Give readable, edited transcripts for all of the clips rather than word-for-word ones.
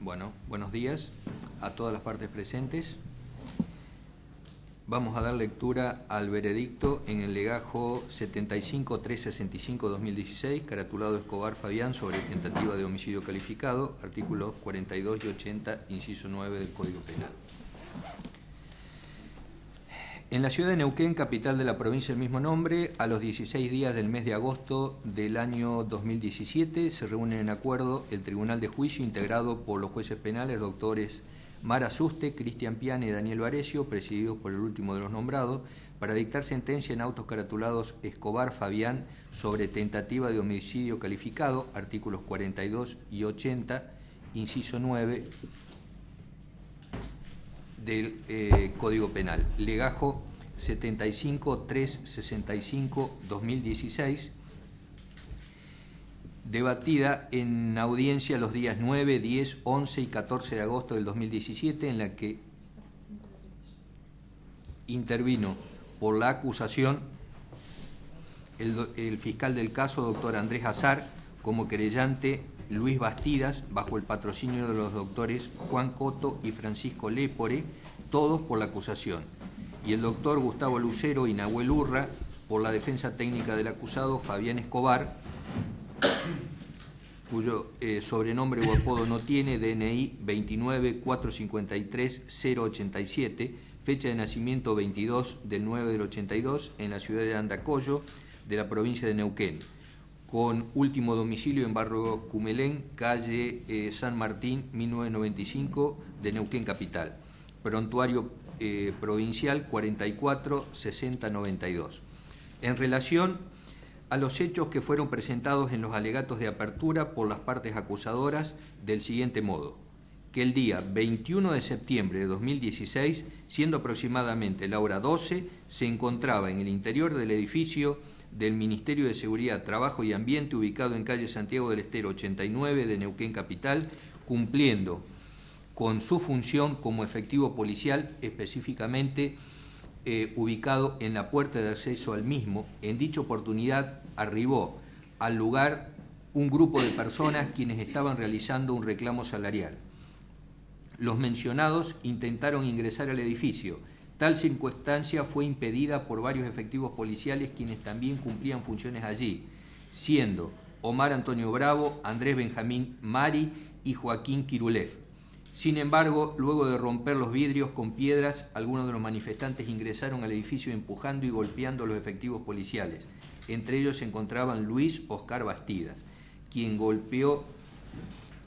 Bueno, buenos días a todas las partes presentes. Vamos a dar lectura al veredicto en el legajo 75-365-2016, caratulado Escobar Fabián, sobre tentativa de homicidio calificado, artículos 42 y 80, inciso 9 del Código Penal. En la ciudad de Neuquén, capital de la provincia del mismo nombre, a los 16 días del mes de agosto del año 2017, se reúnen en acuerdo el Tribunal de Juicio, integrado por los jueces penales doctores Mara Suste, Cristian Piana y Daniel Varecio, presididos por el último de los nombrados, para dictar sentencia en autos caratulados Escobar Fabián sobre tentativa de homicidio calificado, artículos 42 y 80, inciso 9 del Código Penal. Legajo 75-365-2016, debatida en audiencia los días 9, 10, 11 y 14 de agosto del 2017, en la que intervino por la acusación el fiscal del caso, doctor Andrés Azar, como querellante Luis Bastidas, bajo el patrocinio de los doctores Juan Coto y Francisco Lépore, todos por la acusación, y el doctor Gustavo Lucero y Nahuel Urra, por la defensa técnica del acusado Fabián Escobar, cuyo sobrenombre o apodo no tiene, DNI 29-453-087, fecha de nacimiento 22 del 9 del 82, en la ciudad de Andacollo, de la provincia de Neuquén, con último domicilio en barrio Cumelén, calle San Martín, 1995, de Neuquén Capital. Prontuario provincial 44-6092. En relación a los hechos que fueron presentados en los alegatos de apertura por las partes acusadoras, del siguiente modo: que el día 21 de septiembre de 2016, siendo aproximadamente la hora 12, se encontraba en el interior del edificio del Ministerio de Seguridad, Trabajo y Ambiente, ubicado en calle Santiago del Estero 89 de Neuquén Capital, cumpliendo con su función como efectivo policial, específicamente ubicado en la puerta de acceso al mismo. En dicha oportunidad arribó al lugar un grupo de personas quienes estaban realizando un reclamo salarial. Los mencionados intentaron ingresar al edificio. Tal circunstancia fue impedida por varios efectivos policiales quienes también cumplían funciones allí, siendo Omar Antonio Bravo, Andrés Benjamín Mari y Joaquín Kirulev. Sin embargo, luego de romper los vidrios con piedras, algunos de los manifestantes ingresaron al edificio empujando y golpeando a los efectivos policiales. Entre ellos se encontraban Luis Oscar Bastidas, quien golpeó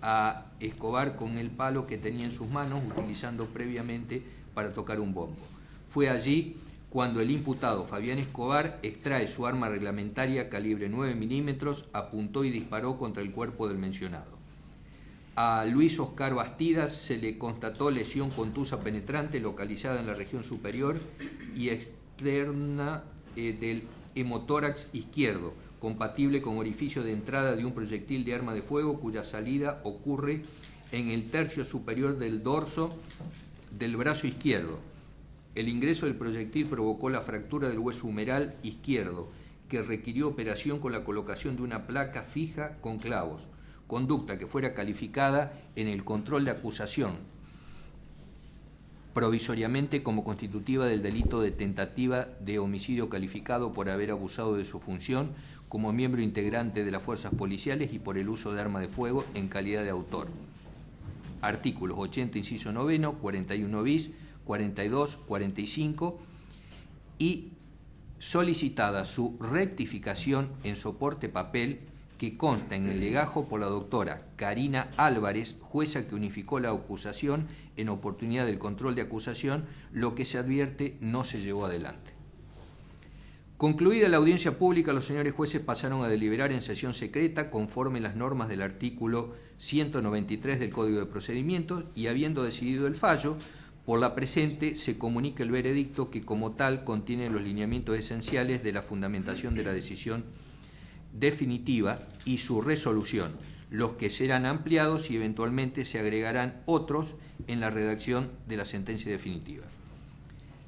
a Escobar con el palo que tenía en sus manos, utilizando previamente para tocar un bombo. Fue allí cuando el imputado Fabián Escobar extrae su arma reglamentaria calibre 9 milímetros, apuntó y disparó contra el cuerpo del mencionado. A Luis Oscar Bastidas se le constató lesión contusa penetrante localizada en la región superior y externa del hemotórax izquierdo, compatible con orificio de entrada de un proyectil de arma de fuego cuya salida ocurre en el tercio superior del dorso del brazo izquierdo. El ingreso del proyectil provocó la fractura del hueso humeral izquierdo, que requirió operación con la colocación de una placa fija con clavos, conducta que fuera calificada en el control de acusación provisoriamente como constitutiva del delito de tentativa de homicidio calificado por haber abusado de su función como miembro integrante de las fuerzas policiales y por el uso de arma de fuego en calidad de autor. Artículos 80, inciso 9, 41 bis, 42, 45, y solicitada su rectificación en soporte papel, que consta en el legajo por la doctora Karina Álvarez, jueza que unificó la acusación en oportunidad del control de acusación, lo que se advierte no se llevó adelante. Concluida la audiencia pública, los señores jueces pasaron a deliberar en sesión secreta conforme las normas del artículo 193 del Código de Procedimientos, y habiendo decidido el fallo, por la presente se comunica el veredicto, que como tal contiene los lineamientos esenciales de la fundamentación de la decisión definitiva y su resolución, los que serán ampliados y eventualmente se agregarán otros en la redacción de la sentencia definitiva.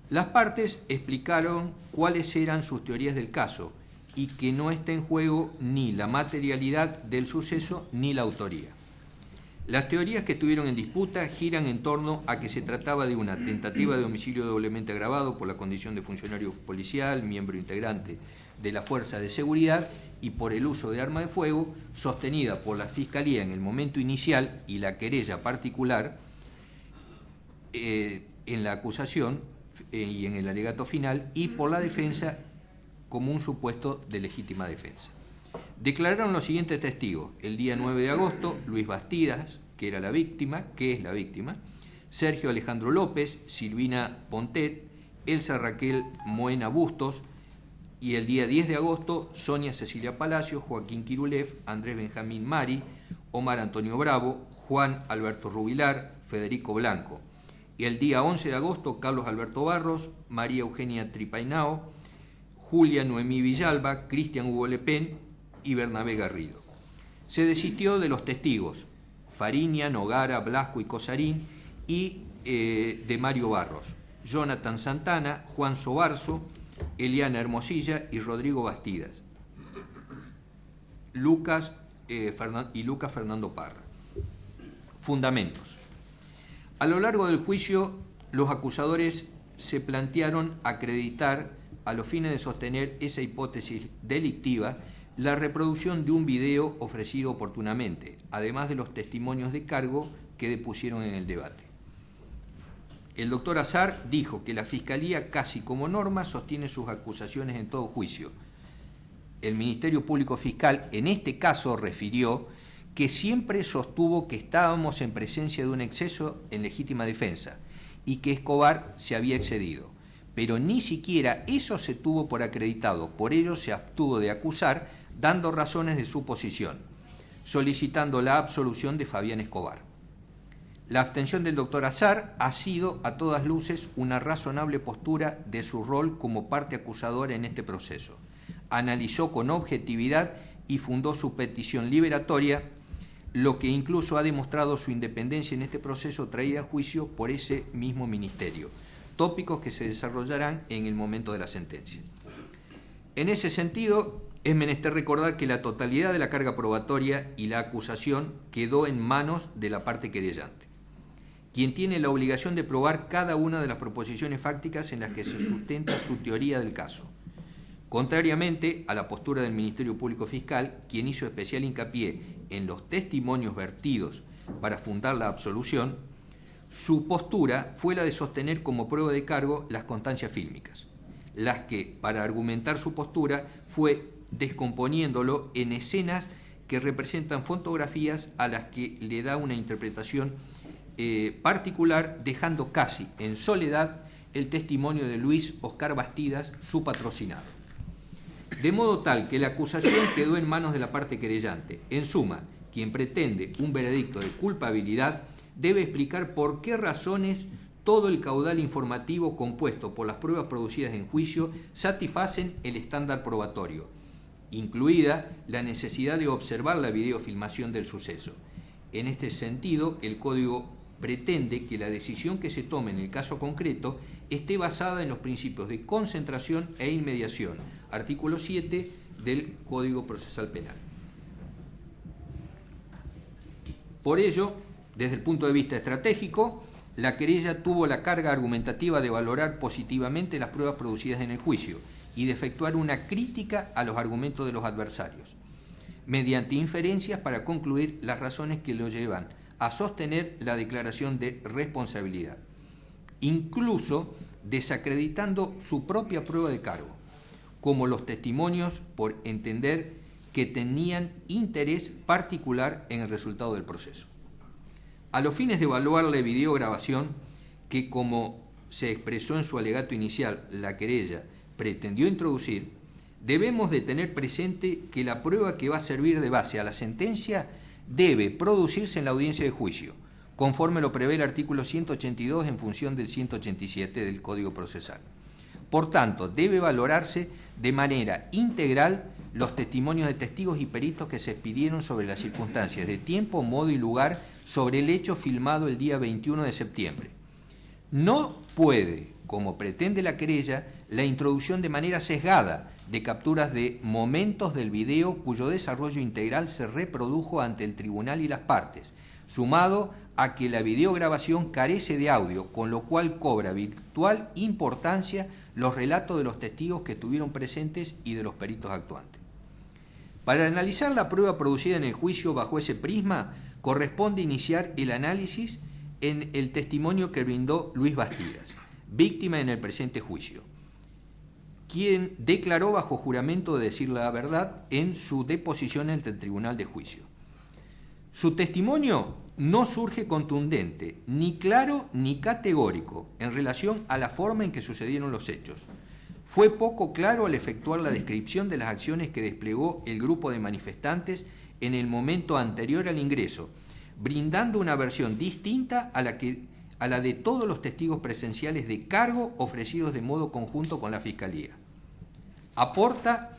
Las partes explicaron cuáles eran sus teorías del caso y que no está en juego ni la materialidad del suceso ni la autoría. Las teorías que estuvieron en disputa giran en torno a que se trataba de una tentativa de homicidio doblemente agravado por la condición de funcionario policial, miembro integrante de la fuerza de seguridad y por el uso de arma de fuego, sostenida por la Fiscalía en el momento inicial y la querella particular en la acusación y en el alegato final, y por la defensa como un supuesto de legítima defensa. Declararon los siguientes testigos: el día 9 de agosto, Luis Bastidas, que es la víctima, Sergio Alejandro López, Silvina Pontet, Elsa Raquel Moena Bustos, y el día 10 de agosto, Sonia Cecilia Palacios, Joaquín Kirulev, Andrés Benjamín Mari, Omar Antonio Bravo, Juan Alberto Rubilar, Federico Blanco. Y el día 11 de agosto, Carlos Alberto Barros, María Eugenia Tripainao, Julia Noemí Villalba, Cristian Hugo Le Pen y Bernabé Garrido. Se desistió de los testigos Fariña, Nogara, Blasco y Cosarín y de Mario Barros, Jonathan Santana, Juan Sobarzo, Eliana Hermosilla y Rodrigo Bastidas, Lucas Fernando Parra. Fundamentos. A lo largo del juicio, los acusadores se plantearon acreditar, a los fines de sostener esa hipótesis delictiva, la reproducción de un video ofrecido oportunamente, además de los testimonios de cargo que depusieron en el debate. El doctor Azar dijo que la Fiscalía, casi como norma, sostiene sus acusaciones en todo juicio. El Ministerio Público Fiscal, en este caso, refirió que siempre sostuvo que estábamos en presencia de un exceso en legítima defensa y que Escobar se había excedido, pero ni siquiera eso se tuvo por acreditado. Por ello se abstuvo de acusar, dando razones de su posición, solicitando la absolución de Fabián Escobar. La abstención del doctor Azar ha sido, a todas luces, una razonable postura de su rol como parte acusadora en este proceso. Analizó con objetividad y fundó su petición liberatoria, lo que incluso ha demostrado su independencia en este proceso traída a juicio por ese mismo ministerio, tópicos que se desarrollarán en el momento de la sentencia. En ese sentido, es menester recordar que la totalidad de la carga probatoria y la acusación quedó en manos de la parte querellante, quien tiene la obligación de probar cada una de las proposiciones fácticas en las que se sustenta su teoría del caso. Contrariamente a la postura del Ministerio Público Fiscal, quien hizo especial hincapié en los testimonios vertidos para fundar la absolución, su postura fue la de sostener como prueba de cargo las constancias fílmicas, las que, para argumentar su postura, fue descomponiéndolo en escenas que representan fotografías a las que le da una interpretación particular, dejando casi en soledad el testimonio de Luis Oscar Bastidas, su patrocinado. De modo tal que la acusación quedó en manos de la parte querellante. En suma, quien pretende un veredicto de culpabilidad debe explicar por qué razones todo el caudal informativo compuesto por las pruebas producidas en juicio satisfacen el estándar probatorio, incluida la necesidad de observar la videofilmación del suceso. En este sentido, el Código pretende que la decisión que se tome en el caso concreto esté basada en los principios de concentración e inmediación, artículo 7 del Código Procesal Penal. Por ello, desde el punto de vista estratégico, la querella tuvo la carga argumentativa de valorar positivamente las pruebas producidas en el juicio y de efectuar una crítica a los argumentos de los adversarios, mediante inferencias para concluir las razones que lo llevan a sostener la declaración de responsabilidad, incluso desacreditando su propia prueba de cargo, como los testimonios, por entender que tenían interés particular en el resultado del proceso. A los fines de evaluar la videograbación, que, como se expresó en su alegato inicial, la querella pretendió introducir, debemos de tener presente que la prueba que va a servir de base a la sentencia debe producirse en la audiencia de juicio, conforme lo prevé el artículo 182 en función del 187 del Código Procesal. Por tanto, debe valorarse de manera integral los testimonios de testigos y peritos que se expidieron sobre las circunstancias de tiempo, modo y lugar sobre el hecho filmado el día 21 de septiembre. No puede, como pretende la querella, la introducción de manera sesgada de capturas de momentos del video cuyo desarrollo integral se reprodujo ante el tribunal y las partes, sumado a que la videograbación carece de audio, con lo cual cobra virtual importancia los relatos de los testigos que estuvieron presentes y de los peritos actuantes. Para analizar la prueba producida en el juicio bajo ese prisma, corresponde iniciar el análisis en el testimonio que brindó Luis Bastidas, víctima en el presente juicio, quien declaró bajo juramento de decir la verdad en su deposición ante el tribunal de juicio. Su testimonio no surge contundente, ni claro ni categórico, en relación a la forma en que sucedieron los hechos. Fue poco claro al efectuar la descripción de las acciones que desplegó el grupo de manifestantes en el momento anterior al ingreso, brindando una versión distinta a la de todos los testigos presenciales de cargo ofrecidos de modo conjunto con la Fiscalía. Aporta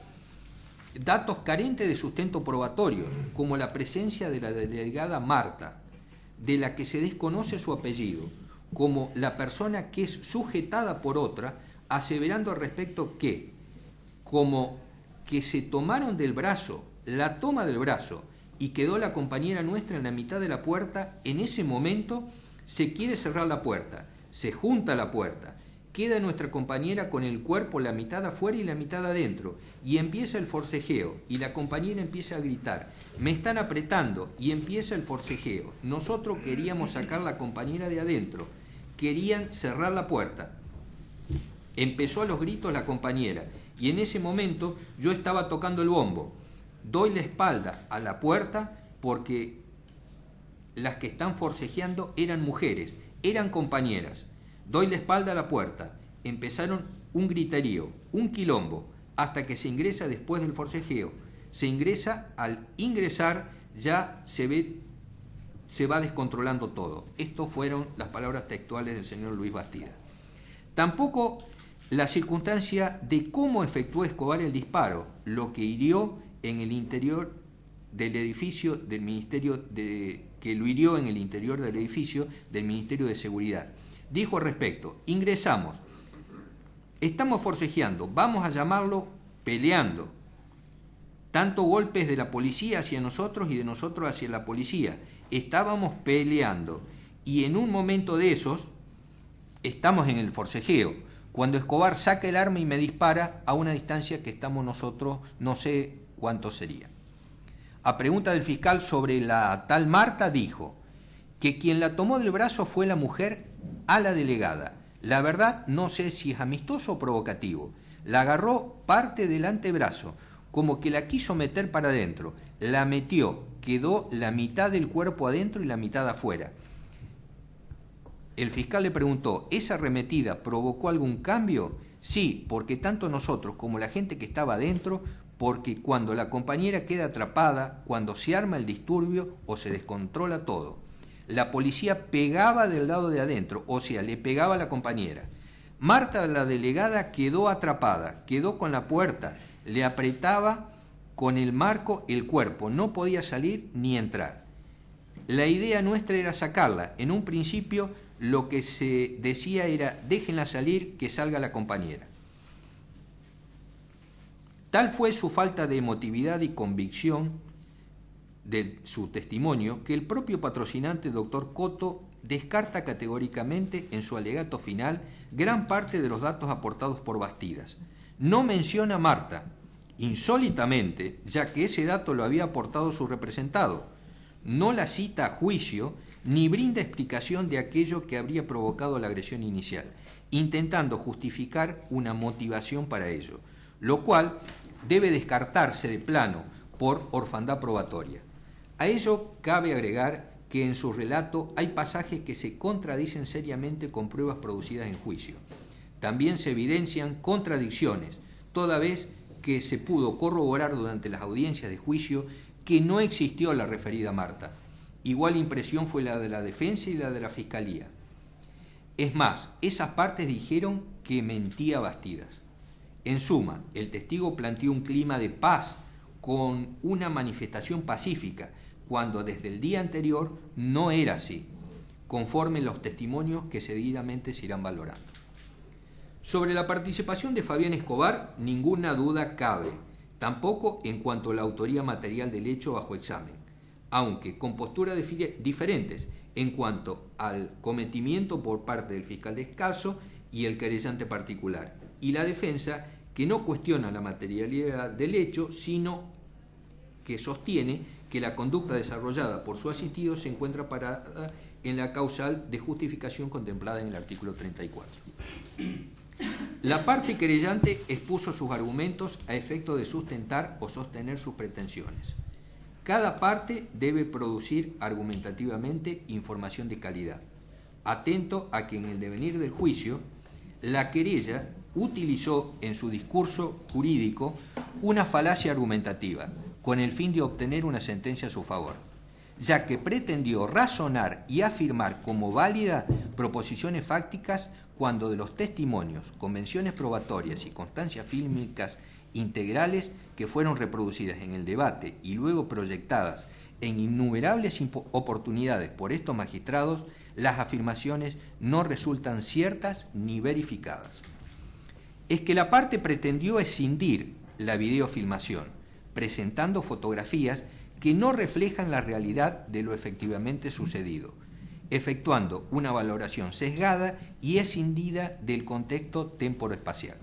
datos carentes de sustento probatorio, como la presencia de la delegada Marta, de la que se desconoce su apellido, como la persona que es sujetada por otra, aseverando al respecto que, como que se tomaron del brazo, la toma del brazo, y quedó la compañera nuestra en la mitad de la puerta, en ese momento se quiere cerrar la puerta, se junta la puerta, queda nuestra compañera con el cuerpo la mitad afuera y la mitad adentro, y empieza el forcejeo, y la compañera empieza a gritar, me están apretando, y empieza el forcejeo. Nosotros queríamos sacar la compañera de adentro, querían cerrar la puerta. Empezó a los gritos la compañera, y en ese momento yo estaba tocando el bombo. Doy la espalda a la puerta porque las que están forcejeando eran mujeres, eran compañeras. Doy la espalda a la puerta, empezaron un griterío, un quilombo, hasta que se ingresa después del forcejeo. Se ingresa, al ingresar ya se va descontrolando todo. Estas fueron las palabras textuales del señor Luis Bastidas. Tampoco la circunstancia de cómo efectuó Escobar el disparo, lo que hirió en el interior del edificio del Ministerio que lo hirió en el interior del edificio del Ministerio de Seguridad. Dijo al respecto, ingresamos, estamos forcejeando, vamos a llamarlo peleando. Tanto golpes de la policía hacia nosotros y de nosotros hacia la policía. Estábamos peleando y en un momento de esos estamos en el forcejeo. Cuando Escobar saca el arma y me dispara a una distancia que estamos nosotros, no sé cuánto sería. A pregunta del fiscal sobre la tal Marta, dijo que quien la tomó del brazo fue la mujer a la delegada. La verdad no sé si es amistoso o provocativo. La agarró parte del antebrazo, como que la quiso meter para adentro. La metió, quedó la mitad del cuerpo adentro y la mitad afuera. El fiscal le preguntó, ¿esa arremetida provocó algún cambio? Sí, porque tanto nosotros como la gente que estaba adentro, porque cuando la compañera queda atrapada, cuando se arma el disturbio o se descontrola todo, la policía pegaba del lado de adentro, o sea, le pegaba a la compañera. Marta, la delegada, quedó atrapada, quedó con la puerta, le apretaba con el marco el cuerpo, no podía salir ni entrar. La idea nuestra era sacarla. En un principio lo que se decía era, déjenla salir, que salga la compañera. Tal fue su falta de emotividad y convicción de su testimonio que el propio patrocinante, doctor Coto, descarta categóricamente en su alegato final gran parte de los datos aportados por Bastidas. No menciona a Marta, insólitamente, ya que ese dato lo había aportado su representado. No la cita a juicio ni brinda explicación de aquello que habría provocado la agresión inicial, intentando justificar una motivación para ello, lo cual debe descartarse de plano por orfandad probatoria. A ello cabe agregar que en su relato hay pasajes que se contradicen seriamente con pruebas producidas en juicio. También se evidencian contradicciones, toda vez que se pudo corroborar durante las audiencias de juicio que no existió la referida Marta. Igual impresión fue la de la defensa y la de la fiscalía. Es más, esas partes dijeron que mentía Bastidas. En suma, el testigo planteó un clima de paz con una manifestación pacífica, cuando desde el día anterior no era así, conforme los testimonios que seguidamente se irán valorando. Sobre la participación de Fabián Escobar, ninguna duda cabe, tampoco en cuanto a la autoría material del hecho bajo examen. aunque con posturas diferentes en cuanto al cometimiento por parte del fiscal de caso y el querellante particular, y la defensa, que no cuestiona la materialidad del hecho, sino que sostiene que la conducta desarrollada por su asistido se encuentra parada en la causal de justificación contemplada en el artículo 34. La parte querellante expuso sus argumentos a efecto de sustentar o sostener sus pretensiones. Cada parte debe producir argumentativamente información de calidad, atento a que en el devenir del juicio la querella utilizó en su discurso jurídico una falacia argumentativa con el fin de obtener una sentencia a su favor, ya que pretendió razonar y afirmar como válida proposiciones fácticas cuando de los testimonios, convenciones probatorias y constancias fílmicas integrales que fueron reproducidas en el debate y luego proyectadas en innumerables oportunidades por estos magistrados, las afirmaciones no resultan ciertas ni verificadas. Es que la parte pretendió escindir la videofilmación, presentando fotografías que no reflejan la realidad de lo efectivamente sucedido, efectuando una valoración sesgada y escindida del contexto temporoespacial.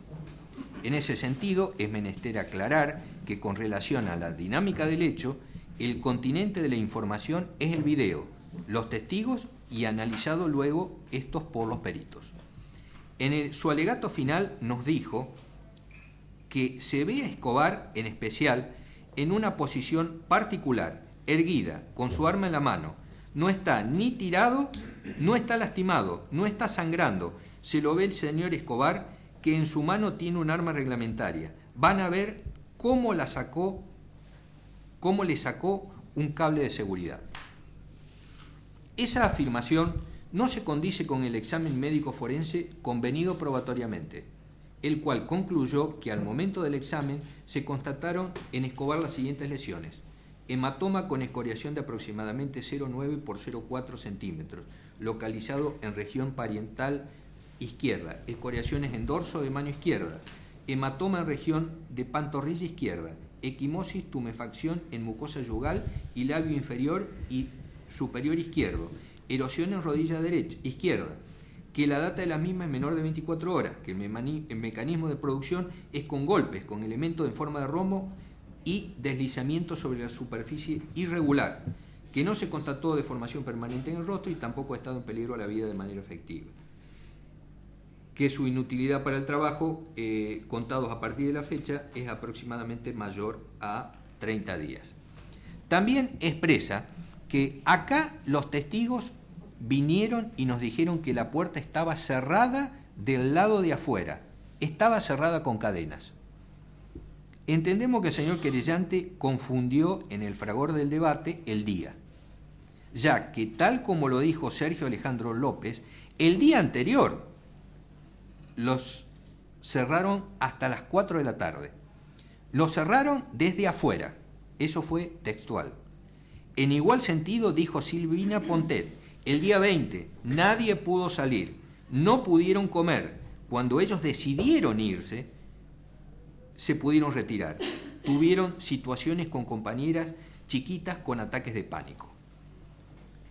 En ese sentido, es menester aclarar que con relación a la dinámica del hecho, el continente de la información es el video, los testigos y analizado luego estos por los peritos. En su alegato final nos dijo que se ve a Escobar en especial en una posición particular, erguida, con su arma en la mano. No está ni tirado, no está lastimado, no está sangrando. Se lo ve el señor Escobar que en su mano tiene un arma reglamentaria. Van a ver cómo le sacó un cable de seguridad. Esa afirmación no se condice con el examen médico forense convenido probatoriamente, el cual concluyó que al momento del examen se constataron en Escobar las siguientes lesiones: hematoma con escoriación de aproximadamente 0,9 por 0,4 centímetros, localizado en región parietal izquierda, escoriaciones en dorso de mano izquierda, hematoma en región de pantorrilla izquierda, equimosis, tumefacción en mucosa yugal y labio inferior y superior izquierdo, erosión en rodilla derecha, izquierda, que la data de la misma es menor de 24 horas, que el mecanismo de producción es con golpes, con elementos en forma de rombo y deslizamiento sobre la superficie irregular, que no se constató deformación permanente en el rostro y tampoco ha estado en peligro la vida de manera efectiva, que su inutilidad para el trabajo, contados a partir de la fecha, es aproximadamente mayor a 30 días. También expresa que acá los testigos vinieron y nos dijeron que la puerta estaba cerrada del lado de afuera, estaba cerrada con cadenas. Entendemos que el señor querellante confundió en el fragor del debate el día, ya que tal como lo dijo Sergio Alejandro López, el día anterior los cerraron hasta las 4 de la tarde. Los cerraron desde afuera. Eso fue textual. En igual sentido dijo Silvina Pontet, el día 20 nadie pudo salir, no pudieron comer. Cuando ellos decidieron irse, se pudieron retirar. Tuvieron situaciones con compañeras chiquitas con ataques de pánico.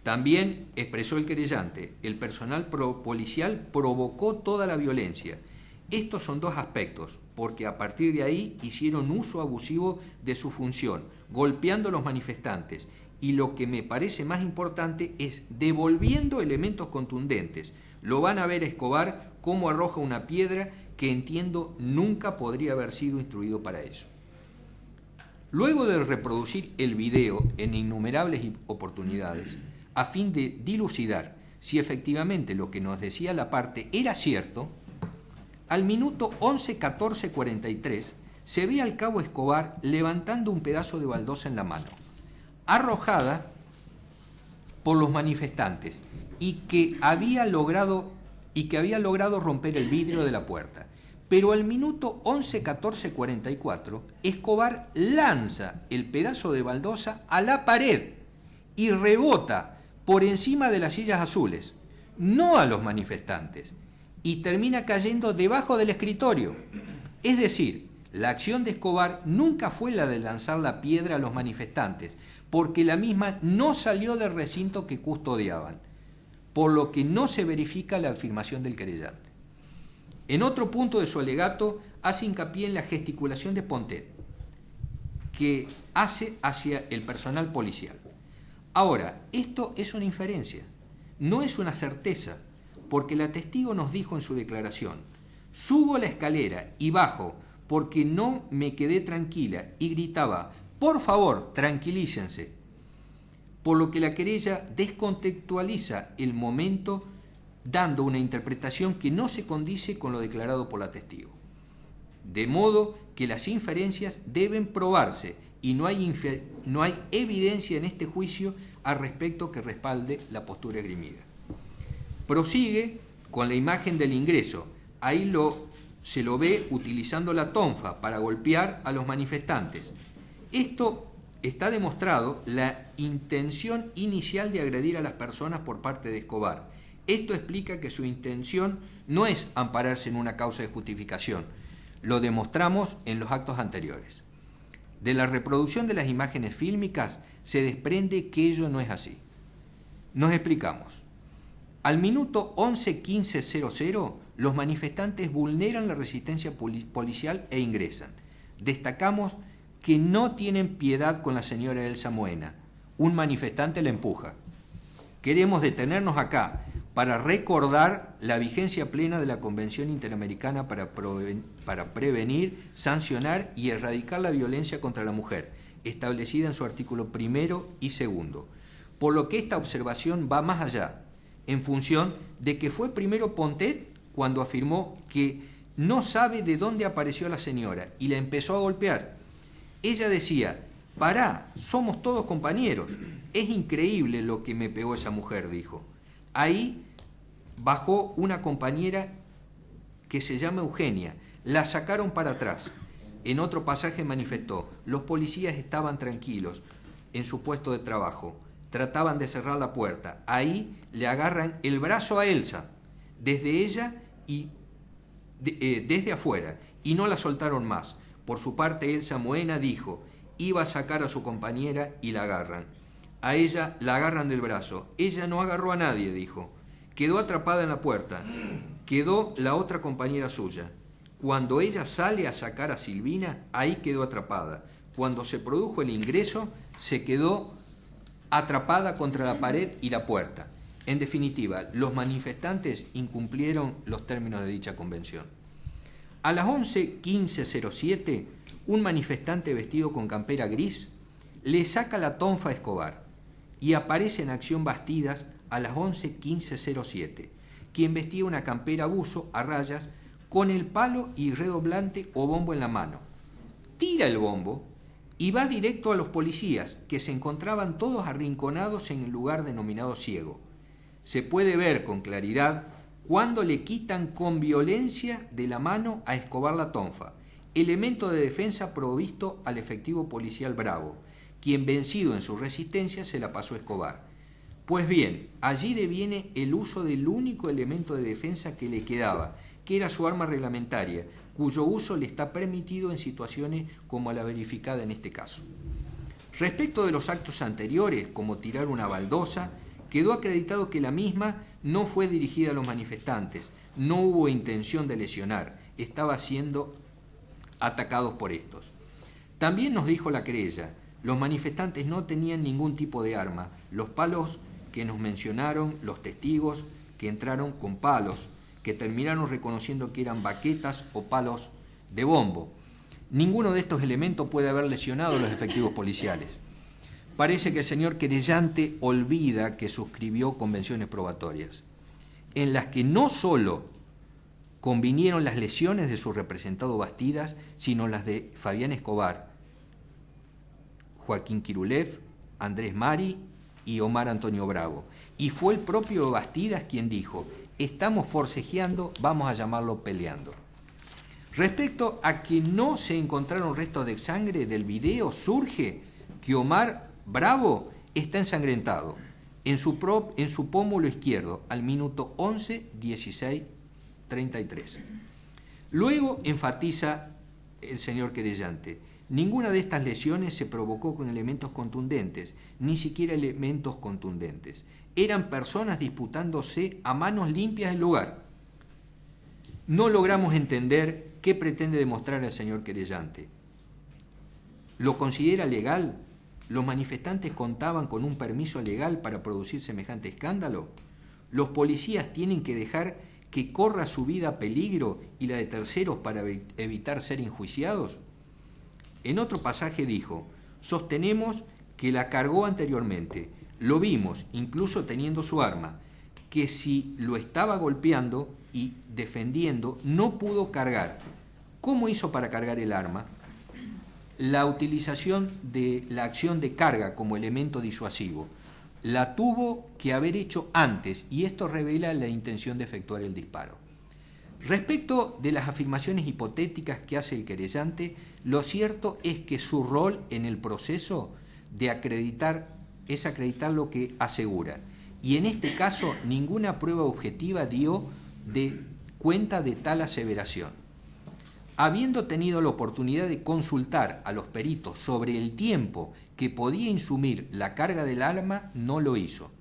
También expresó el querellante, el personal policial provocó toda la violencia. Estos son dos aspectos, porque a partir de ahí hicieron uso abusivo de su función, golpeando a los manifestantes, y lo que me parece más importante es devolviendo elementos contundentes. Lo van a ver a Escobar cómo arroja una piedra que entiendo nunca podría haber sido instruido para eso. Luego de reproducir el video en innumerables oportunidades, a fin de dilucidar si efectivamente lo que nos decía la parte era cierto, al minuto 11:14:43 se ve al cabo Escobar levantando un pedazo de baldosa en la mano, arrojada por los manifestantes y que había logrado romper el vidrio de la puerta. Pero al minuto 11:14:44 Escobar lanza el pedazo de baldosa a la pared y rebota por encima de las sillas azules, no a los manifestantes, y termina cayendo debajo del escritorio. Es decir, La acción de Escobar nunca fue la de lanzar la piedra a los manifestantes, porque la misma no salió del recinto que custodiaban, por lo que no se verifica la afirmación del querellante. En otro punto de su alegato hace hincapié en la gesticulación de Pontet, que hace hacia el personal policial. Ahora, esto es una inferencia, no es una certeza, porque la testigo nos dijo en su declaración: subo la escalera y bajo porque no me quedé tranquila, y gritaba: por favor, tranquilícense. Por lo que la querella descontextualiza el momento, dando una interpretación que no se condice con lo declarado por la testigo. De modo que las inferencias deben probarse y no hay evidencia en este juicio al respecto que respalde la postura esgrimida. Prosigue con la imagen del ingreso. Ahí se lo ve utilizando la tonfa para golpear a los manifestantes. Esto está demostrado la intención inicial de agredir a las personas por parte de Escobar. Esto explica que su intención no es ampararse en una causa de justificación. Lo demostramos en los actos anteriores. De la reproducción de las imágenes fílmicas se desprende que ello no es así. Nos explicamos. Al minuto 11:15:00, los manifestantes vulneran la resistencia policial e ingresan. Destacamos que no tienen piedad con la señora Elsa Moena. Un manifestante la empuja. Queremos detenernos acá para recordar la vigencia plena de la Convención Interamericana para prevenir, sancionar y erradicar la violencia contra la mujer, establecida en su artículo 1 y 2. Por lo que esta observación va más allá, en función de que fue primero Pontet cuando afirmó que no sabe de dónde apareció la señora y la empezó a golpear. Ella decía: pará, somos todos compañeros. Es increíble lo que me pegó esa mujer, dijo. Ahí bajó una compañera que se llama Eugenia. La sacaron para atrás. En otro pasaje manifestó: los policías estaban tranquilos en su puesto de trabajo. Trataban de cerrar la puerta. Ahí le agarran el brazo a Elsa, desde ella y desde afuera, y no la soltaron más. Por su parte, Elsa Moena dijo: iba a sacar a su compañera y la agarran. A ella la agarran del brazo. Ella no agarró a nadie, dijo. Quedó atrapada en la puerta. Quedó la otra compañera suya. Cuando ella sale a sacar a Silvina, ahí quedó atrapada. Cuando se produjo el ingreso, se quedó atrapada contra la pared y la puerta. En definitiva, los manifestantes incumplieron los términos de dicha convención. A las 11:15:07, un manifestante vestido con campera gris le saca la tonfa a Escobar y aparece en acción Bastidas a las 11:15:07, quien vestía una campera buzo a rayas con el palo y redoblante o bombo en la mano. Tira el bombo y va directo a los policías, que se encontraban todos arrinconados en el lugar denominado Ciego. Se puede ver con claridad cuando le quitan con violencia de la mano a Escobar la tonfa, elemento de defensa provisto al efectivo policial Bravo, quien, vencido en su resistencia, se la pasó a Escobar. Pues bien, allí deviene el uso del único elemento de defensa que le quedaba, que era su arma reglamentaria, cuyo uso le está permitido en situaciones como la verificada en este caso. Respecto de los actos anteriores, como tirar una baldosa, quedó acreditado que la misma no fue dirigida a los manifestantes, no hubo intención de lesionar, estaba siendo atacados por estos. También nos dijo la querella: los manifestantes no tenían ningún tipo de arma. Los palos que nos mencionaron, los testigos que entraron con palos, que terminaron reconociendo que eran baquetas o palos de bombo. Ninguno de estos elementos puede haber lesionado a los efectivos policiales. Parece que el señor querellante olvida que suscribió convenciones probatorias, en las que no solo convinieron las lesiones de su representado Bastidas, sino las de Fabián Escobar, Joaquín Kirulev, Andrés Mari y Omar Antonio Bravo. Y fue el propio Bastidas quien dijo: estamos forcejeando, vamos a llamarlo peleando. Respecto a que no se encontraron restos de sangre del video, surge que Omar Bravo está ensangrentado en su pómulo izquierdo al minuto 11:16:33. Luego enfatiza el señor querellante: ninguna de estas lesiones se provocó con elementos contundentes, ni siquiera elementos contundentes. Eran personas disputándose a manos limpias el lugar. No logramos entender qué pretende demostrar el señor querellante. ¿Lo considera legal? ¿Los manifestantes contaban con un permiso legal para producir semejante escándalo? ¿Los policías tienen que dejar que corra su vida a peligro y la de terceros para evitar ser enjuiciados? En otro pasaje dijo: sostenemos que la cargó anteriormente, lo vimos incluso teniendo su arma, que si lo estaba golpeando y defendiendo no pudo cargar. ¿Cómo hizo para cargar el arma? La utilización de la acción de carga como elemento disuasivo la tuvo que haber hecho antes, y esto revela la intención de efectuar el disparo. Respecto de las afirmaciones hipotéticas que hace el querellante, lo cierto es que su rol en el proceso de es acreditar lo que asegura, y en este caso ninguna prueba objetiva dio cuenta de tal aseveración. Habiendo tenido la oportunidad de consultar a los peritos sobre el tiempo que podía insumir la carga del arma, no lo hizo.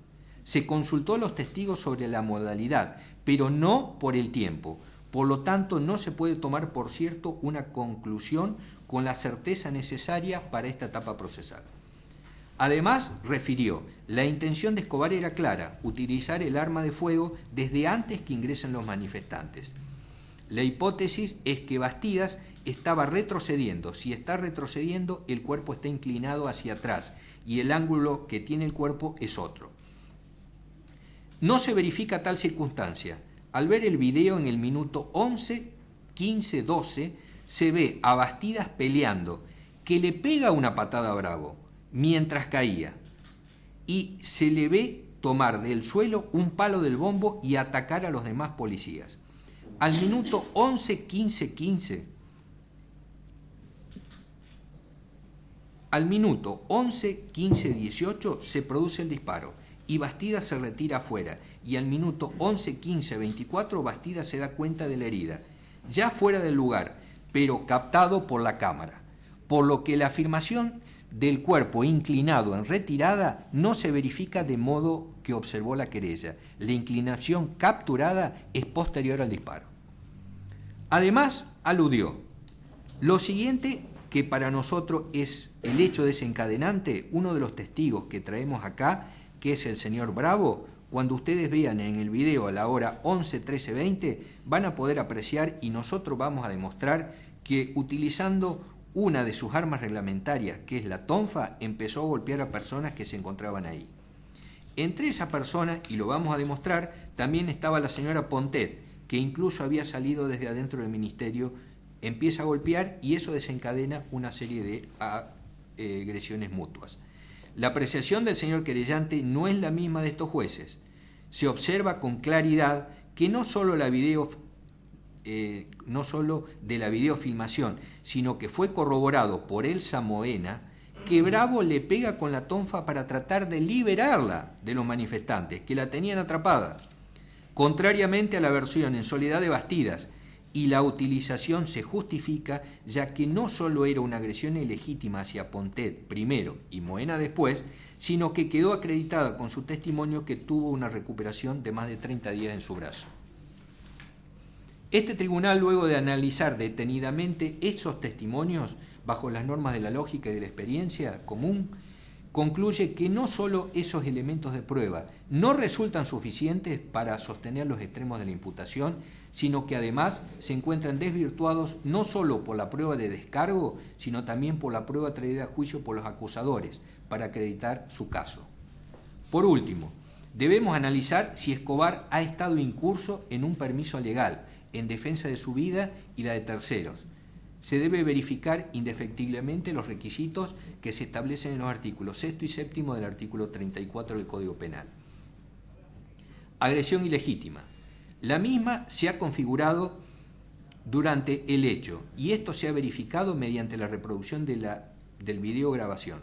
Se consultó a los testigos sobre la modalidad, pero no por el tiempo. Por lo tanto, no se puede tomar por cierto una conclusión con la certeza necesaria para esta etapa procesal. Además, refirió: la intención de Escobar era clara, utilizar el arma de fuego desde antes que ingresen los manifestantes. La hipótesis es que Bastidas estaba retrocediendo. Si está retrocediendo, el cuerpo está inclinado hacia atrás y el ángulo que tiene el cuerpo es otro. No se verifica tal circunstancia. Al ver el video en el minuto 11, 15, 12, se ve a Bastidas peleando, que le pega una patada a Bravo mientras caía, y se le ve tomar del suelo un palo del bombo y atacar a los demás policías. Al minuto 11, 15, 15, al minuto 11, 15, 18 se produce el disparo y Bastidas se retira afuera, y al minuto 11, 15, 24 Bastidas se da cuenta de la herida, ya fuera del lugar, pero captado por la cámara, por lo que la afirmación del cuerpo inclinado en retirada no se verifica de modo que observó la querella. La inclinación capturada es posterior al disparo. Además, aludió: lo siguiente, que para nosotros es el hecho desencadenante, uno de los testigos que traemos acá, que es el señor Bravo, cuando ustedes vean en el video a la hora 11, 13, 20, van a poder apreciar, y nosotros vamos a demostrar, que utilizando una de sus armas reglamentarias, que es la tonfa, empezó a golpear a personas que se encontraban ahí. Entre esas personas, y lo vamos a demostrar, también estaba la señora Pontet, que incluso había salido desde adentro del ministerio, empieza a golpear y eso desencadena una serie de agresiones mutuas. La apreciación del señor querellante no es la misma de estos jueces. Se observa con claridad que no solo de la videofilmación, sino que fue corroborado por Elsa Moena, que Bravo le pega con la tonfa para tratar de liberarla de los manifestantes, que la tenían atrapada. Contrariamente a la versión en soledad de Bastidas, y la utilización se justifica, ya que no solo era una agresión ilegítima hacia Pontet primero y Moena después, sino que quedó acreditada con su testimonio que tuvo una recuperación de más de 30 días en su brazo. Este tribunal, luego de analizar detenidamente esos testimonios bajo las normas de la lógica y de la experiencia común, concluye que no solo esos elementos de prueba no resultan suficientes para sostener los extremos de la imputación, sino que además se encuentran desvirtuados no solo por la prueba de descargo, sino también por la prueba traída a juicio por los acusadores para acreditar su caso. Por último, debemos analizar si Escobar ha estado incurso en un permiso legal en defensa de su vida y la de terceros. Se debe verificar indefectiblemente los requisitos que se establecen en los artículos 6 y 7 del artículo 34 del Código Penal. Agresión ilegítima. La misma se ha configurado durante el hecho, y esto se ha verificado mediante la reproducción del video grabación,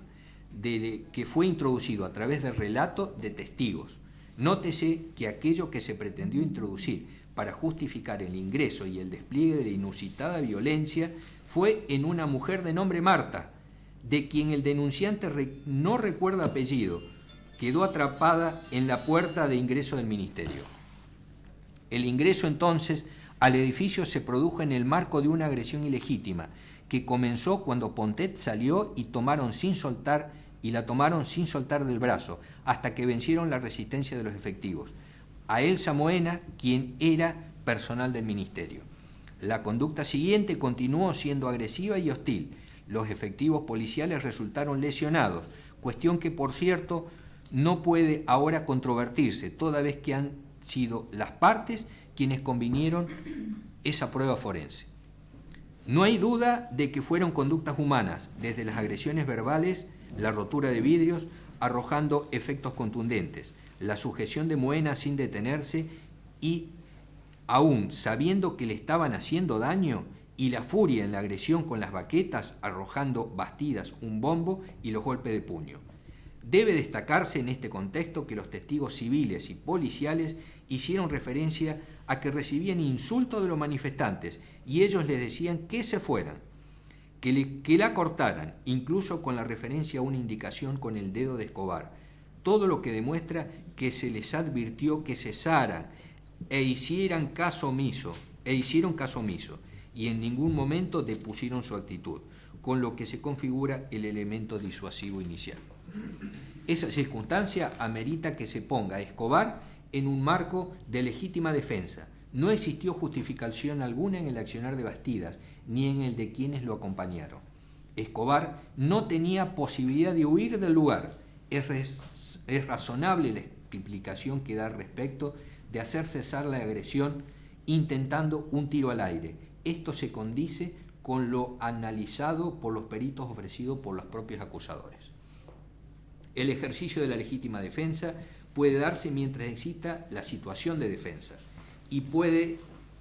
que fue introducido a través del relato de testigos. Nótese que aquello que se pretendió introducir para justificar el ingreso y el despliegue de la inusitada violencia fue en una mujer de nombre Marta, de quien el denunciante no recuerda apellido, quedó atrapada en la puerta de ingreso del ministerio. El ingreso entonces al edificio se produjo en el marco de una agresión ilegítima que comenzó cuando Pontet salió y la tomaron sin soltar del brazo hasta que vencieron la resistencia de los efectivos. A Elsa Moena, quien era personal del ministerio. La conducta siguiente continuó siendo agresiva y hostil. Los efectivos policiales resultaron lesionados, cuestión que, por cierto, no puede ahora controvertirse, toda vez que han sido las partes quienes convinieron esa prueba forense. No hay duda de que fueron conductas humanas, desde las agresiones verbales, la rotura de vidrios, arrojando efectos contundentes, la sujeción de Moena sin detenerse y, aún sabiendo que le estaban haciendo daño, y la furia en la agresión con las baquetas, arrojando bastidas, un bombo y los golpes de puño. Debe destacarse en este contexto que los testigos civiles y policiales hicieron referencia a que recibían insultos de los manifestantes y ellos les decían que se fueran, que la cortaran, incluso con la referencia a una indicación con el dedo de Escobar. Todo lo que demuestra que se les advirtió que cesaran e hicieron caso omiso, y en ningún momento depusieron su actitud, con lo que se configura el elemento disuasivo inicial. Esa circunstancia amerita que se ponga a Escobar en un marco de legítima defensa. No existió justificación alguna en el accionar de Bastidas, ni en el de quienes lo acompañaron. Escobar no tenía posibilidad de huir del lugar. Es razonable la explicación que da respecto de hacer cesar la agresión intentando un tiro al aire. Esto se condice con lo analizado por los peritos ofrecidos por los propios acusadores. El ejercicio de la legítima defensa puede darse mientras exista la situación de defensa y puede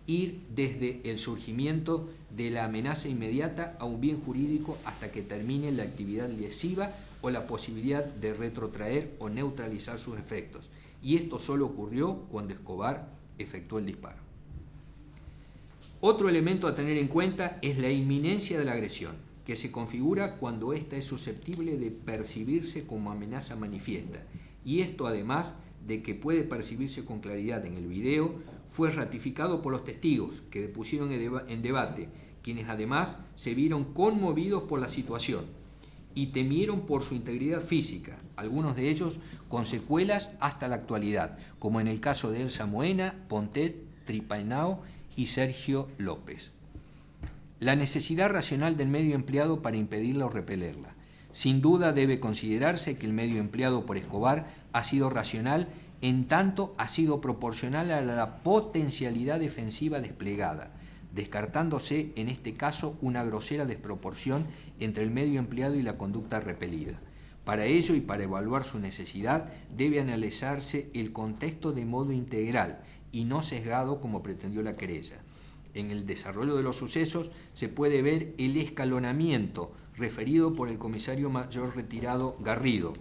ir desde el surgimiento de la amenaza inmediata a un bien jurídico hasta que termine la actividad lesiva o la posibilidad de retrotraer o neutralizar sus efectos. Y esto solo ocurrió cuando Escobar efectuó el disparo. Otro elemento a tener en cuenta es la inminencia de la agresión, que se configura cuando ésta es susceptible de percibirse como amenaza manifiesta. Y esto, además de que puede percibirse con claridad en el video, fue ratificado por los testigos que depusieron en debate, quienes además se vieron conmovidos por la situación y temieron por su integridad física, algunos de ellos con secuelas hasta la actualidad, como en el caso de Elsa Moena, Pontet, Tripainao y Sergio López. La necesidad racional del medio empleado para impedirla o repelerla. Sin duda debe considerarse que el medio empleado por Escobar ha sido racional en tanto ha sido proporcional a la potencialidad defensiva desplegada, descartándose en este caso una grosera desproporción entre el medio empleado y la conducta repelida. Para ello y para evaluar su necesidad debe analizarse el contexto de modo integral y no sesgado como pretendió la querella. En el desarrollo de los sucesos se puede ver el escalonamiento referido por el comisario mayor retirado Garrido.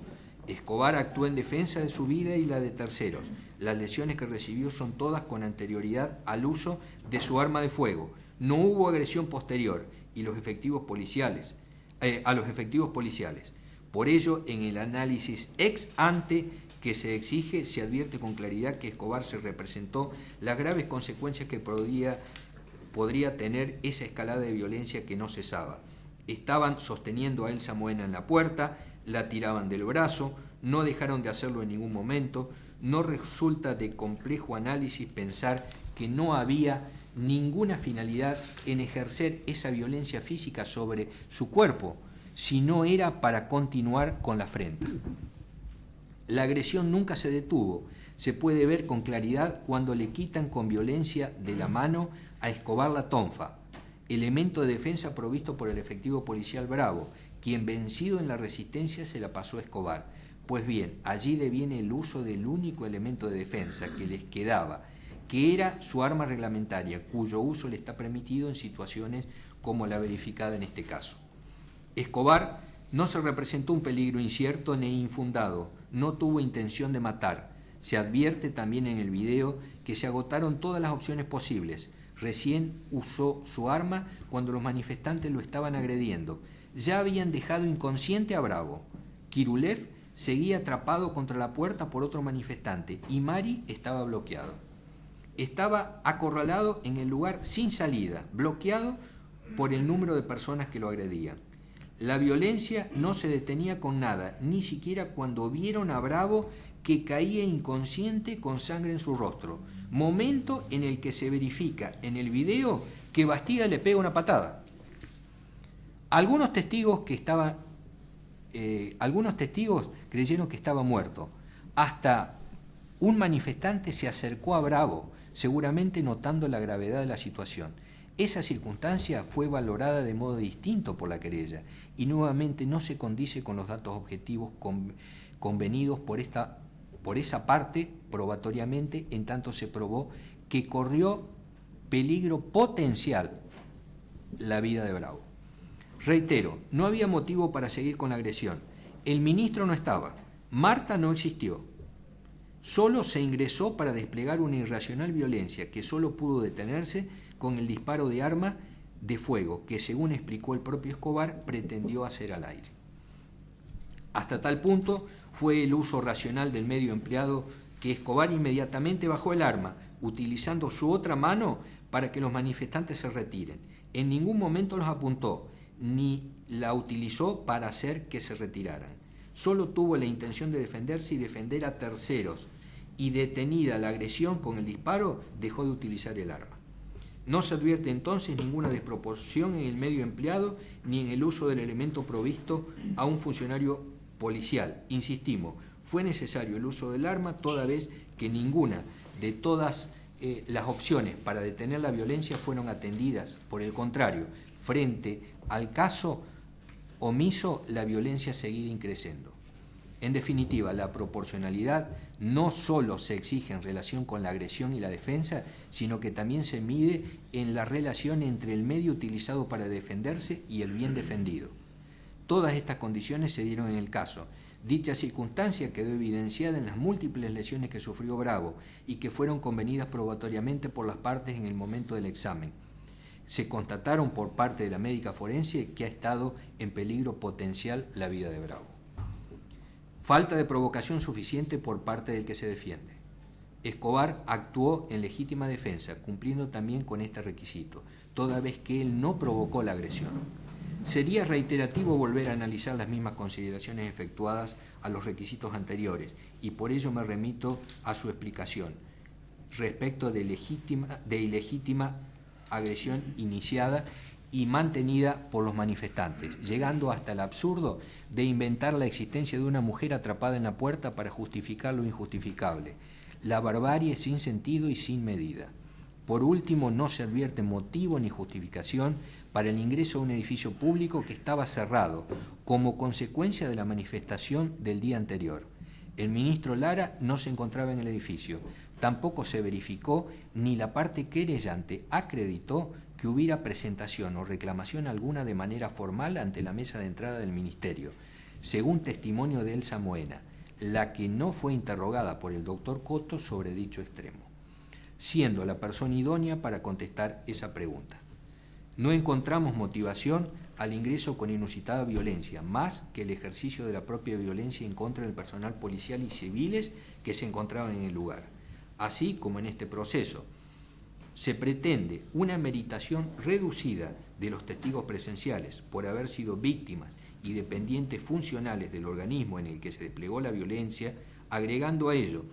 Escobar actuó en defensa de su vida y la de terceros. Las lesiones que recibió son todas con anterioridad al uso de su arma de fuego. No hubo agresión posterior a los efectivos policiales. Por ello, en el análisis ex ante que se exige, se advierte con claridad que Escobar se representó las graves consecuencias que podría tener esa escalada de violencia que no cesaba. Estaban sosteniendo a Elsa Moena en la puerta, la tiraban del brazo, no dejaron de hacerlo en ningún momento. No resulta de complejo análisis pensar que no había ninguna finalidad en ejercer esa violencia física sobre su cuerpo, si no era para continuar con la afrenta. La agresión nunca se detuvo. Se puede ver con claridad cuando le quitan con violencia de la mano a Escobar la tonfa, elemento de defensa provisto por el efectivo policial Bravo, quien vencido en la resistencia se la pasó a Escobar. Pues bien, allí deviene el uso del único elemento de defensa que les quedaba, que era su arma reglamentaria, cuyo uso le está permitido en situaciones como la verificada en este caso. Escobar no se representó un peligro incierto ni infundado, no tuvo intención de matar, Se advierte también en el video que se agotaron todas las opciones posibles. Recién usó su arma cuando los manifestantes lo estaban agrediendo. Ya habían dejado inconsciente a Bravo. Kirulev seguía atrapado contra la puerta por otro manifestante y Mari estaba bloqueado. Estaba acorralado en el lugar sin salida, bloqueado por el número de personas que lo agredían. La violencia no se detenía con nada, ni siquiera cuando vieron a Bravo que caía inconsciente con sangre en su rostro, momento en el que se verifica en el video que Bastida le pega una patada. Algunos testigos creyeron que estaba muerto. Hasta un manifestante se acercó a Bravo, seguramente notando la gravedad de la situación. Esa circunstancia fue valorada de modo distinto por la querella y nuevamente no se condice con los datos objetivos convenidos por esa parte probatoriamente, en tanto se probó que corrió peligro potencial la vida de Bravo. Reitero, no había motivo para seguir con la agresión. El ministro no estaba, Marta no existió. Solo se ingresó para desplegar una irracional violencia que solo pudo detenerse con el disparo de arma de fuego que, según explicó el propio Escobar, pretendió hacer al aire. Hasta tal punto fue el uso racional del medio empleado que Escobar inmediatamente bajó el arma, utilizando su otra mano para que los manifestantes se retiren. En ningún momento los apuntó, ni la utilizó para hacer que se retiraran. Solo tuvo la intención de defenderse y defender a terceros, y detenida la agresión con el disparo, dejó de utilizar el arma. No se advierte entonces ninguna desproporción en el medio empleado ni en el uso del elemento provisto a un funcionario policial. Insistimos, fue necesario el uso del arma toda vez que ninguna de todas las opciones para detener la violencia fueron atendidas. Por el contrario, frente al caso omiso, la violencia seguía increciendo. En definitiva, la proporcionalidad no solo se exige en relación con la agresión y la defensa, sino que también se mide en la relación entre el medio utilizado para defenderse y el bien defendido. Todas estas condiciones se dieron en el caso. Dicha circunstancia quedó evidenciada en las múltiples lesiones que sufrió Bravo y que fueron convenidas probatoriamente por las partes en el momento del examen. Se constataron por parte de la médica forense que ha estado en peligro potencial la vida de Bravo. Falta de provocación suficiente por parte del que se defiende. Escobar actuó en legítima defensa, cumpliendo también con este requisito, toda vez que él no provocó la agresión. Sería reiterativo volver a analizar las mismas consideraciones efectuadas a los requisitos anteriores, y por ello me remito a su explicación respecto de ilegítima agresión iniciada y mantenida por los manifestantes, llegando hasta el absurdo de inventar la existencia de una mujer atrapada en la puerta para justificar lo injustificable, la barbarie sin sentido y sin medida. Por último, no se advierte motivo ni justificación para el ingreso a un edificio público que estaba cerrado como consecuencia de la manifestación del día anterior. El ministro Lara no se encontraba en el edificio, tampoco se verificó ni la parte querellante acreditó que hubiera presentación o reclamación alguna de manera formal ante la mesa de entrada del ministerio, según testimonio de Elsa Moena, la que no fue interrogada por el doctor Coto sobre dicho extremo, siendo la persona idónea para contestar esa pregunta. No encontramos motivación al ingreso con inusitada violencia, más que el ejercicio de la propia violencia en contra del personal policial y civiles que se encontraban en el lugar. Así como en este proceso se pretende una meritación reducida de los testigos presenciales por haber sido víctimas y dependientes funcionales del organismo en el que se desplegó la violencia, agregando a ello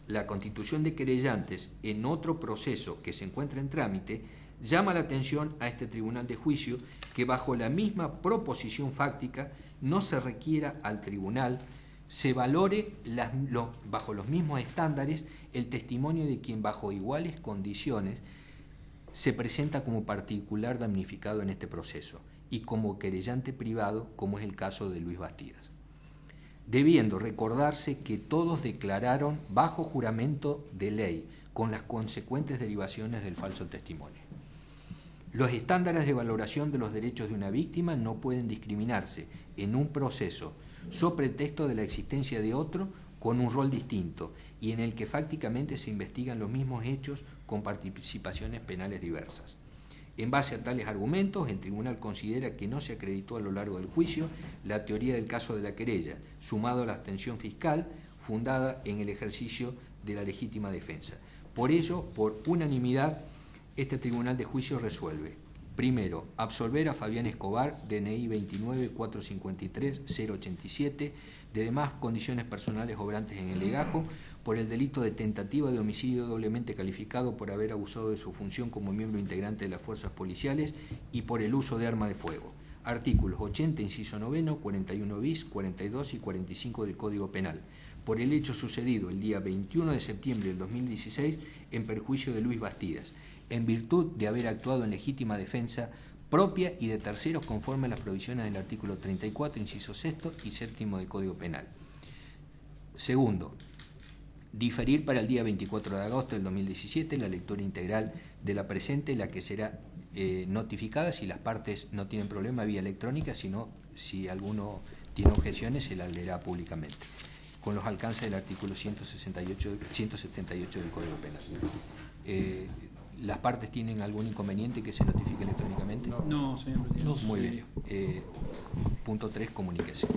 la constitución de querellantes en otro proceso que se encuentra en trámite, llama la atención a este tribunal de juicio que bajo la misma proposición fáctica no se requiera al tribunal se valore bajo los mismos estándares el testimonio de quien bajo iguales condiciones se presenta como particular damnificado en este proceso y como querellante privado, como es el caso de Luis Bastidas. Debiendo recordarse que todos declararon bajo juramento de ley, con las consecuentes derivaciones del falso testimonio. Los estándares de valoración de los derechos de una víctima no pueden discriminarse en un proceso, so pretexto de la existencia de otro con un rol distinto y en el que fácticamente se investigan los mismos hechos con participaciones penales diversas. En base a tales argumentos, el tribunal considera que no se acreditó a lo largo del juicio la teoría del caso de la querella, sumado a la abstención fiscal fundada en el ejercicio de la legítima defensa. Por ello, por unanimidad, este tribunal de juicio resuelve: primero, absolver a Fabián Escobar, DNI 29-453-087, de demás condiciones personales obrantes en el legajo, por el delito de tentativa de homicidio doblemente calificado por haber abusado de su función como miembro integrante de las fuerzas policiales y por el uso de arma de fuego. Artículos 80, inciso noveno, 41 bis, 42 y 45 del Código Penal, por el hecho sucedido el día 21 de septiembre del 2016 en perjuicio de Luis Bastidas, en virtud de haber actuado en legítima defensa propia y de terceros conforme a las provisiones del artículo 34, inciso sexto y séptimo del Código Penal. Segundo, diferir para el día 24 de agosto del 2017 la lectura integral de la presente, la que será notificada si las partes no tienen problema vía electrónica, sino si alguno tiene objeciones se la leerá públicamente, con los alcances del artículo 178 del Código Penal. ¿Las partes tienen algún inconveniente que se notifique electrónicamente? No, señor presidente. Muy bien. Punto 3, comuníquese.